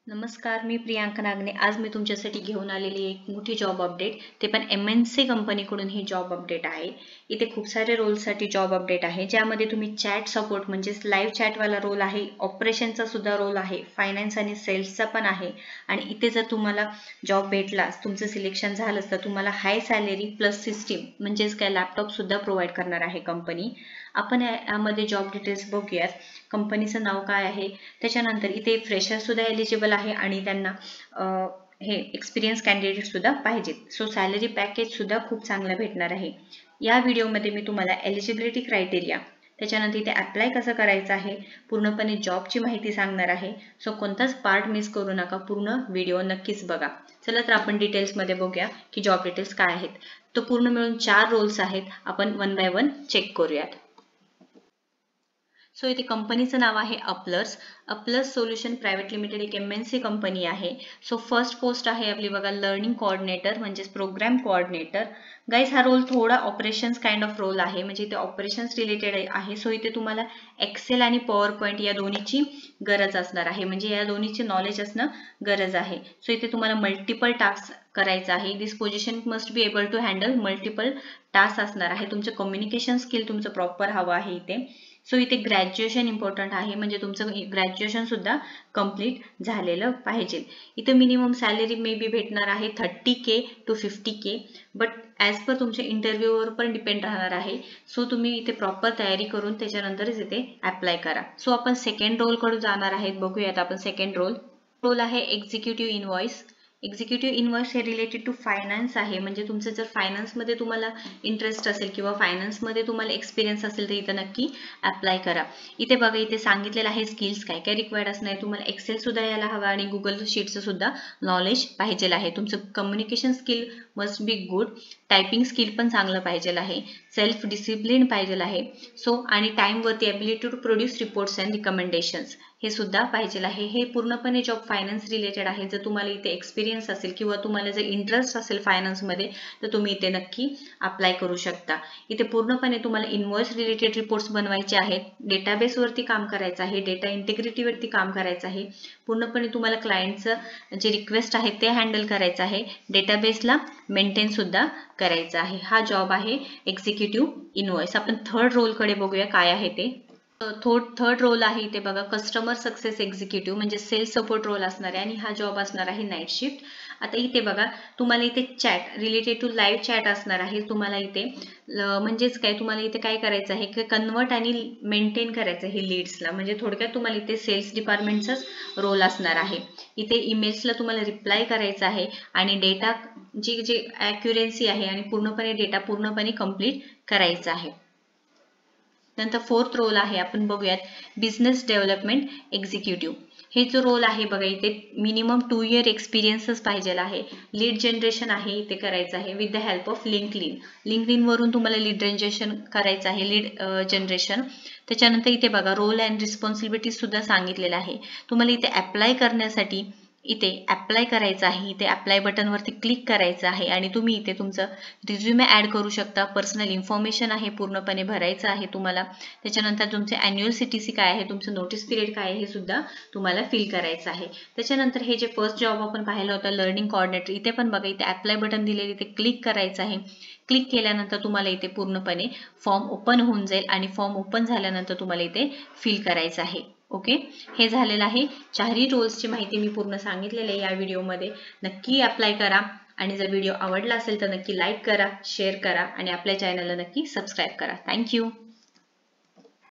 नमस्कार, मी प्रियांका नागने. आज मी तुमच्यासाठी घेऊन आलेली एक मोठी जॉब अपडेट, ते पण MNC कंपनीकडून ही जॉब अपडेट आहे. इथे खूप सारे रोलसाठी जॉब अपडेट आहे, ज्यामध्ये तुम्ही चॅट सपोर्ट म्हणजेच लाईव्ह चॅटवाला रोल आहे, ऑपरेशनचा सुद्धा रोल आहे, फायनान्स आणि सेल्सचा पण आहे. आणि इथे जर तुम्हाला जॉब भेटला, तुमचं सिलेक्शन झालं तर तुम्हाला हाय सॅलरी प्लस सिस्टीम म्हणजेच काय लॅपटॉप सुद्धा प्रोव्हाइड करणार आहे कंपनी. आपण यामध्ये जॉब डिटेल्स बघूयात. कंपनीचं नाव काय आहे, त्याच्यानंतर इथे फ्रेशर सुद्धा एलिजिबल आहे आणि त्यांना हे एक्सपिरियन्स कॅन्डिडेट सुद्धा पाहिजेत. सो सॅलरी पॅकेज सुद्धा खूप चांगलं भेटणार आहे. या व्हिडिओमध्ये मी तुम्हाला एलिजिबिलिटी क्रायटेरिया, त्याच्यानंतर इथे अप्लाय कसं करायचं आहे, पूर्णपणे जॉबची माहिती सांगणार आहे. सो कोणताच पार्ट मिस करू नका, पूर्ण व्हिडिओ नक्कीच बघा. चला तर आपण डिटेल्समध्ये बघूया की जॉब डिटेल्स काय आहेत. तो पूर्ण मिळून 4 रोल्स आहेत. आपण वन बाय वन चेक करूयात. सो इथे कंपनीचं नाव आहे अपलर्स सोल्युशन प्रायव्हेट लिमिटेड, एक MNC कंपनी आहे. सो फर्स्ट पोस्ट आहे आपली बघा, लर्निंग कोऑर्डिनेटर म्हणजेच प्रोग्राम कोऑर्डिनेटर. गाईज, हा रोल थोडा ऑपरेशन्स काइंड ऑफ रोल आहे, म्हणजे इथे ऑपरेशन्स रिलेटेड आहे. सो इथे तुम्हाला एक्सेल आणि पॉवर पॉईंट या दोन्हीची गरज असणार आहे, म्हणजे या दोन्हीचे नॉलेज असणं गरज आहे. सो इथे तुम्हाला मल्टिपल टास्क करायचं आहे. This position must be able to handle multiple task असणार आहे. तुमचं कम्युनिकेशन स्किल तुमचं प्रॉपर हवं आहे इथे. सो इथे ग्रॅज्युएशन इम्पॉर्टंट आहे, म्हणजे तुमचं ग्रॅज्युएशन सुद्धा कंप्लीट झालेलं पाहिजे. इथे मिनिमम सॅलरी मे बी भेटणार आहे 30K to 50K, but as per तुमच्या इंटरव्ह्यूवर पण डिपेंड राहणार आहे. सो तुम्ही इथे प्रॉपर तयारी करून त्याच्यानंतरच इथे अप्लाय करा. सो आपण सेकंड रोलकडे जाणार आहेत. बघूयात आपण सेकंड रोल आहे एक्झिक्युटिव्ह इनव्हॉइस. एक्झिक्युटिव्ह इनव्हॉइस हे रिलेटेड टू फायनान्स आहे, म्हणजे तुमचं जर फायनान्समध्ये तुम्हाला इंटरेस्ट असेल किंवा फायनान्समध्ये तुम्हाला एक्सपिरियन्स असेल तर इथं नक्की अप्लाय करा. इथे बघा, इथे सांगितलेलं आहे स्किल्स काय काय रिक्वायर्ड असणार. तुम्हाला एक्सेल सुद्धा यायला हवा आणि गुगल शीटचं सुद्धा नॉलेज पाहिजे आहे. तुमचं communication skill must be good, typing skill पण चांगलं पाहिजे आहे, सेल्फ डिसिप्लिन पाहिजे आहे. सो आणि टाइमवरती ability to produce reports and recommendations हे सुद्धा पाहिजे आहे. हे पूर्णपणे जॉब फायनान्स रिलेटेड आहे. जर तुम्हाला इथे एक्सपिरियन्स असेल किंवा तुम्हाला जर इंटरेस्ट असेल फायनान्समध्ये तर तुम्ही इथे नक्की अप्लाय करू शकता. इथे पूर्णपणे तुम्हाला इनव्हॉइस रिलेटेड रिपोर्ट्स बनवायचे आहेत, डेटाबेसवरती काम करायचं आहे, डेटा इंटिग्रिटीवरती काम करायचं आहे. पूर्णपणे तुम्हाला क्लायंटचं जे रिक्वेस्ट आहे ते हँडल करायचं आहे, डेटाबेसला मेंटेन सुद्धा करायचं आहे. हा जॉब आहे एक्झिक्युटिव्ह इनव्हॉइस. आपण थर्ड रोलकडे बघूया काय आहे ते. थर्ड रोल आहे इथे बघा, कस्टमर सक्सेस एक्झिक्युटिव्ह म्हणजे सेल्स सपोर्ट रोल असणार आहे आणि हा जॉब असणार आहे नाईट शिफ्ट. आता इथे बघा, तुम्हाला इथे chat related to live chat असणार आहे. तुम्हाला इथे म्हणजेच काय, तुम्हाला इथे काय करायचं आहे की कन्वर्ट आणि मेंटेन करायचं आहे लीड्सला, म्हणजे थोडक्यात तुम्हाला इथे सेल्स डिपार्टमेंटचाच रोल असणार आहे. इथे ईमेल्सला तुम्हाला रिप्लाय करायचा आहे आणि डेटा जी ॲक्युरन्सी आहे आणि पूर्णपणे डेटा पूर्णपणे कंप्लीट करायचा आहे. नंतर फोर्थ रोल आहे, आपण बघूयात बिझनेस डेव्हलपमेंट एक्झिक्युटिव्ह. हे जो रोल आहे बघा, इथे मिनिमम 2 year एक्सपिरियन्सच पाहिजे आहे. लीड जनरेशन आहे इथे करायचं आहे with the help of LinkedIn वरून तुम्हाला लीड जनरेशन करायचं आहे, लीड जनरेशन. त्याच्यानंतर इथे बघा, रोल अँड रिस्पॉन्सिबिलिटी सुद्धा सांगितलेलं आहे. तुम्हाला इथे अप्लाय करण्यासाठी इथे अप्लाय करायचं आहे. इथे अप्लाय बटनवरती क्लिक करायचं आहे आणि तुम्ही इथे तुमचं रिझ्युमे ॲड करू शकता. पर्सनल इन्फॉर्मेशन आहे पूर्णपणे भरायचं आहे तुम्हाला. त्याच्यानंतर तुमचे ॲन्युअल CTC काय आहे, तुमचं नोटीस पिरियड काय आहे हे सुद्धा तुम्हाला फिल करायचं आहे. त्याच्यानंतर हे जे फर्स्ट जॉब आपण पाहिलं होतं लर्निंग कोऑर्डिनेटर, इथे पण बघा, इथे अप्लाय बटन दिलेले, इथे क्लिक करायचं आहे. क्लिक केल्यानंतर तुम्हाला इथे पूर्णपणे फॉर्म ओपन होऊन जाईल आणि फॉर्म ओपन झाल्यानंतर तुम्हाला इथे फिल करायचं आहे. ओके, हे झालेलं आहे. 4ही रोल्सची माहिती मी पूर्ण सांगितलेली आहे या व्हिडिओमध्ये. नक्की अप्लाय करा आणि जर व्हिडिओ आवडला असेल तर नक्की लाईक करा, शेअर करा आणि आपल्या चॅनलला नक्की सबस्क्राईब करा. थँक्यू.